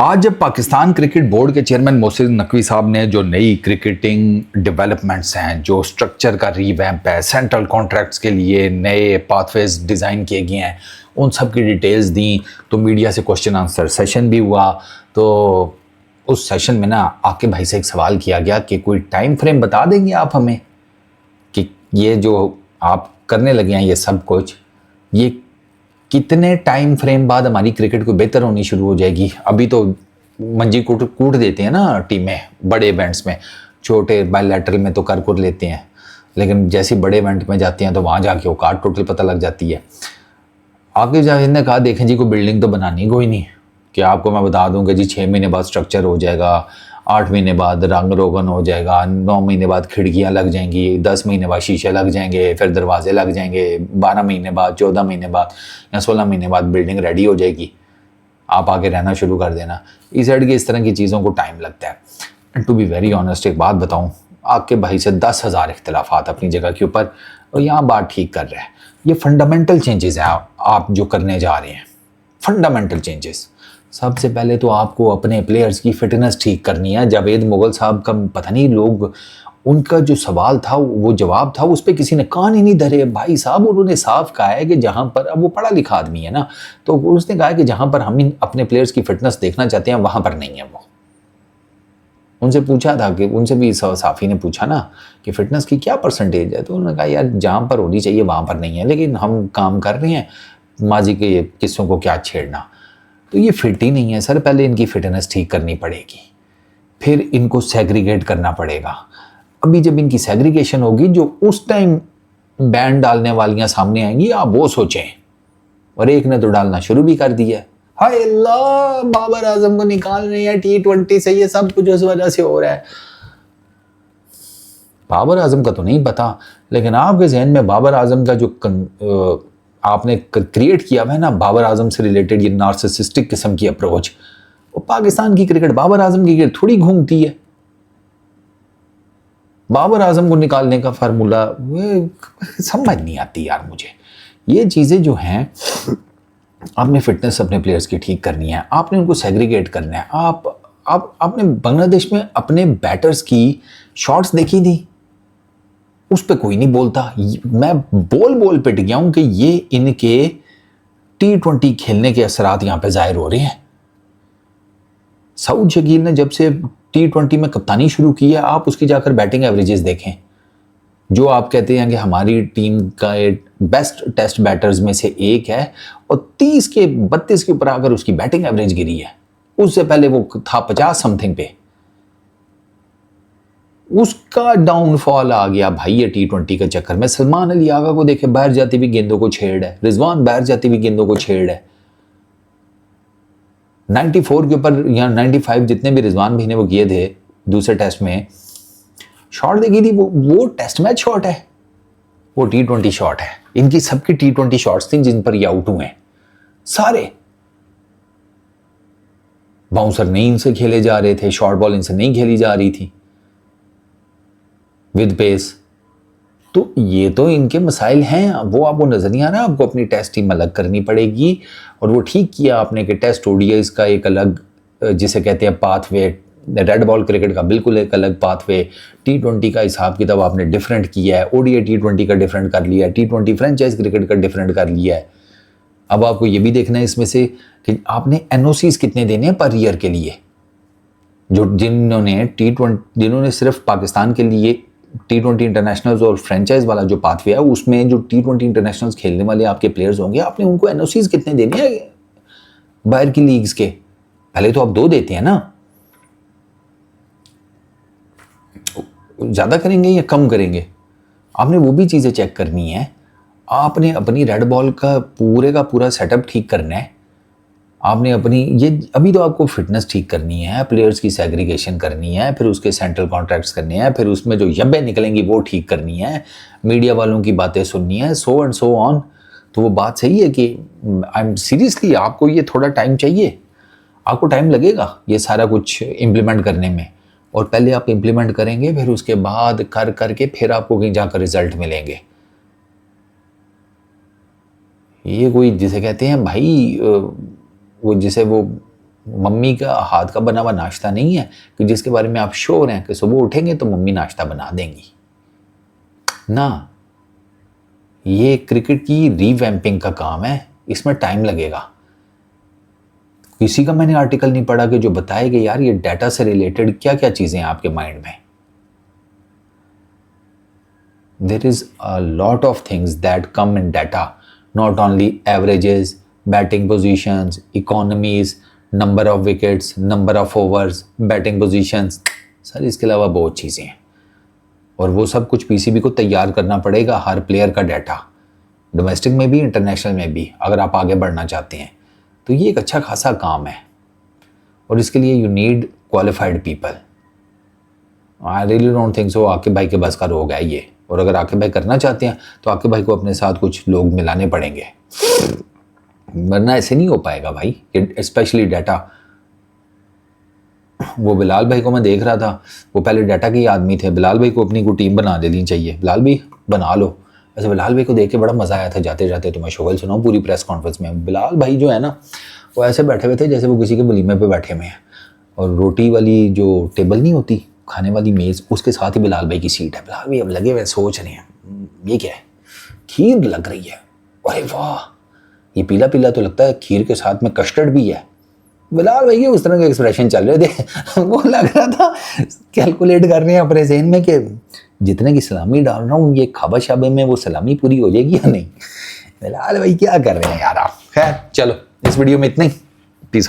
आज जब Pakistan cricket board के चेयरमैन मोहसिन नकवी साहब ने जो नई क्रिकेटिंग डेवलपमेंट्स हैं, जो स्ट्रक्चर का रीवैम्प है, सेंट्रल कॉन्ट्रैक्ट्स के लिए नए पाथवेज डिज़ाइन किए गए हैं, उन सब की डिटेल्स दी, तो मीडिया से क्वेश्चन आंसर सेशन भी हुआ। तो उस सेशन में ना आके भाई से एक सवाल किया गया कि कोई टाइम फ्रेम बता देंगे आप हमें कि ये जो आप करने लगे हैं ये सब कुछ, ये कितने टाइम फ्रेम बाद हमारी क्रिकेट को बेहतर होनी शुरू हो जाएगी। अभी तो मंजी कूट देते हैं ना टीमें बड़े इवेंट्स में, छोटे बायलैटरल में तो कर लेते हैं, लेकिन जैसे बड़े इवेंट में जाते हैं तो वहाँ जाके वो कार्ड टोटल पता लग जाती है। आगे जाके ने कहा देखें जी, कोई बिल्डिंग तो बनानी कोई नहीं कि आपको मैं बता दूँ कि जी 6 महीने बाद स्ट्रक्चर हो जाएगा, 8 महीने बाद रंग रोगन हो जाएगा, 9 महीने बाद खिड़कियाँ लग जाएंगी, 10 महीने बाद शीशे लग जाएंगे, फिर दरवाजे लग जाएंगे, 12 महीने बाद, 14 महीने बाद या 16 महीने बाद बिल्डिंग रेडी हो जाएगी, आप आके रहना शुरू कर देना। इस साइड की इस तरह की चीज़ों को टाइम लगता है। And to be very honest एक बात बताऊँ, आपके भाई से 10,000 इख्तलाफात अपनी जगह के ऊपर, और यहाँ बात ठीक कर रहे हैं। ये फंडामेंटल चेंजेस हैं आप जो करने जा रहे हैं, फंडामेंटल चेंजेस। सबसे पहले तो आपको अपने प्लेयर्स की फिटनेस ठीक करनी है। जावेद मुगल साहब का पता नहीं लोग, उनका जो सवाल था वो जवाब था, उस पर किसी ने कान ही नहीं धरे भाई साहब। उन्होंने साफ कहा है कि जहाँ पर, अब वो पढ़ा लिखा आदमी है ना, तो उसने कहा कि जहाँ पर हम अपने प्लेयर्स की फिटनेस देखना चाहते हैं वहाँ पर नहीं है वो। उनसे पूछा था कि, उनसे भी साफ़ी ने पूछा ना कि फ़िटनेस की क्या परसेंटेज है, तो उन्होंने कहा यार जहाँ पर होनी चाहिए वहाँ पर नहीं है, लेकिन हम काम कर रहे हैं, माजी के किस्सों को क्या छेड़ना। तो ये फिट ही नहीं है सर, पहले इनकी फिटनेस ठीक करनी पड़ेगी, फिर इनको सेग्रीगेट करना पड़ेगा। अभी जब इनकी सेग्रीगेशन होगी, जो उस टाइम बैन डालने वालियाँ सामने आएंगी, आप वो सोचें। और एक ने तो डालना शुरू भी कर दिया, हाय अल्लाह बाबर आजम को निकाल रहे हैं T20 से, ये सब कुछ उस वजह से हो रहा है। बाबर आजम का तो नहीं पता, लेकिन आपके जहन में बाबर आजम का जो आपने क्रिएट किया हुआ है ना, बाबर आजम से रिलेटेड ये नार्सिसिस्टिक किस्म की अप्रोच, वो पाकिस्तान की क्रिकेट बाबर आजम की क्रिकेट थोड़ी घूमती है। बाबर आजम को निकालने का फार्मूला समझ नहीं आती यार मुझे। ये चीज़ें जो हैं, आपने फिटनेस अपने प्लेयर्स की ठीक करनी है, आपने उनको सेग्रीगेट करना है। आपने बांग्लादेश में अपने बैटर्स की शॉट्स देखी थी, उस पर कोई नहीं बोलता। मैं बोल पिट गया हूं कि ये इनके T20 खेलने के असरात यहां पे जाहिर हो रहे हैं। सऊद शकील ने जब से T20 में कप्तानी शुरू की है, आप उसकी जाकर बैटिंग एवरेजेस देखें, जो आप कहते हैं कि हमारी टीम का बेस्ट टेस्ट बैटर्स में से एक है, और 30 के 32 के ऊपर अगर उसकी बैटिंग एवरेज गिरी है, उससे पहले वो था 50 समथिंग पे, उसका डाउनफॉल आ गया भाई ये T20 के चक्कर में। सलमान अली आगा को देखे, बाहर जाती भी गेंदों को छेड़ है, रिजवान बाहर जाती भी गेंदों को छेड़ है। 94 के ऊपर या 95 जितने भी रिजवान भी ने वो किए थे दूसरे टेस्ट में, शॉट देखी थी, वो टेस्ट मैच शॉट है, वो T20 शॉट है। इनकी सबकी T20 शॉट्स थी जिन पर ये आउट हुए हैं सारे। बाउंसर नहीं इनसे खेले जा रहे थे, शॉर्ट बॉल इनसे नहीं खेली जा रही थी विद पेस। तो ये तो इनके मसाइल हैं, वो आपको नजर नहीं आ रहा। आपको अपनी टेस्ट टीम अलग करनी पड़ेगी, और वो ठीक किया आपने कि टेस्ट ODIs का एक अलग, जिसे कहते हैं पाथवे, रेड बॉल क्रिकेट का बिल्कुल एक अलग पाथवे, T20 का हिसाब किताब आपने डिफरेंट किया है, ODI T20 का डिफरेंट कर लिया है, T20 फ्रेंचाइज क्रिकेट का डिफरेंट कर लिया है। अब आपको ये भी देखना है इसमें से कि आपने NOCs कितने देने हैं पर ईयर के लिए। जिन्होंने सिर्फ पाकिस्तान के लिए T20 इंटरनेशनल्स और फ्रेंचाइज वाला जो पाथवे है, उसमें जो T20 इंटरनेशनल्स खेलने वाले आपके प्लेयर्स होंगे, आपने उनको NOCs कितने देने हैं बाहर की लीग्स के। पहले तो आप 2 देते हैं ना, ज़्यादा करेंगे या कम करेंगे, आपने वो भी चीज़ें चेक करनी है। आपने अपनी रेड बॉल का पूरा सेटअप ठीक करना है। आपने अपनी ये अभी तो आपको फिटनेस ठीक करनी है, प्लेयर्स की सेग्रीगेशन करनी है, फिर उसके सेंट्रल कॉन्ट्रैक्ट्स करने हैं, फिर उसमें जो यब्बे निकलेंगी वो ठीक करनी है, मीडिया वालों की बातें सुननी है, सो एंड सो ऑन। तो वो बात सही है कि आई एम सीरियसली, आपको ये थोड़ा टाइम चाहिए, आपको टाइम लगेगा ये सारा कुछ इम्प्लीमेंट करने में। और पहले आप इम्प्लीमेंट करेंगे, फिर उसके बाद करके फिर आपको कहीं जाकर रिजल्ट मिलेंगे। ये कोई जिसे कहते हैं भाई, वो जिसे वो मम्मी का हाथ का बना हुआ नाश्ता नहीं है कि जिसके बारे में आप श्योर हैं कि सुबह उठेंगे तो मम्मी नाश्ता बना देंगी ना। ये क्रिकेट की रीवैम्पिंग का काम है, इसमें टाइम लगेगा। किसी का मैंने आर्टिकल नहीं पढ़ा कि जो बताए कि यार ये डाटा से रिलेटेड क्या क्या चीज़ें हैं आपके माइंड में। There is a lot of things that come in data, not only averages, batting positions, economies, number of wickets, number of overs, batting positions, sir इसके अलावा बहुत चीज़ें हैं। और वो सब कुछ पीसीबी को तैयार करना पड़ेगा, हर प्लेयर का डाटा, डोमेस्टिक में भी इंटरनेशनल में भी, अगर आप आगे बढ़ना चाहते हैं तो ये एक अच्छा खासा काम है। और इसके लिए you need qualified people. I really don't think so Aqib भाई के बस का रोग है ये। और अगर आकिब भाई करना चाहते हैं तो आकिब भाई को अपने साथ कुछ लोग मिलाने पड़ेंगे, वरना ऐसे नहीं हो पाएगा भाई, स्पेशली डाटा। वो बिलाल भाई को मैं देख रहा था, वो पहले डाटा के ही आदमी थे। बिलाल भाई को अपनी कोई टीम बना देनी चाहिए। बिलाल भाई बना लो। ऐसे बिलाल भाई को देख के बड़ा मज़ा आया था जाते जाते, तो मैं शुगल सुनाऊँ पूरी प्रेस कॉन्फ्रेंस में। बिलाल भाई जो है ना, वो ऐसे बैठे हुए थे जैसे वो किसी के वलीमे पे बैठे हुए हैं, और रोटी वाली जो टेबल नहीं होती, खाने वाली मेज़, उसके साथ ही बिलाल भाई की सीट है। बिलाल भाई अब लगे हुए सोच रहे हैं ये क्या है, खीर लग रही है, अरे वाह ये पीला पीला तो लगता है, खीर के साथ में कस्टर्ड भी है। बिलाल भाई के उस तरह के एक्सप्रेशन चल रहे थे वो लग रहा था कैलकुलेट कर रहे हैं अपने ज़हन में कि जितने की सलामी डाल रहा हूँ ये खाबा शाबे में वो सलामी पूरी हो जाएगी या नहीं। बिलाल भाई क्या कर रहे हैं यार आप। खैर चलो, इस वीडियो में इतना ही। Peace out.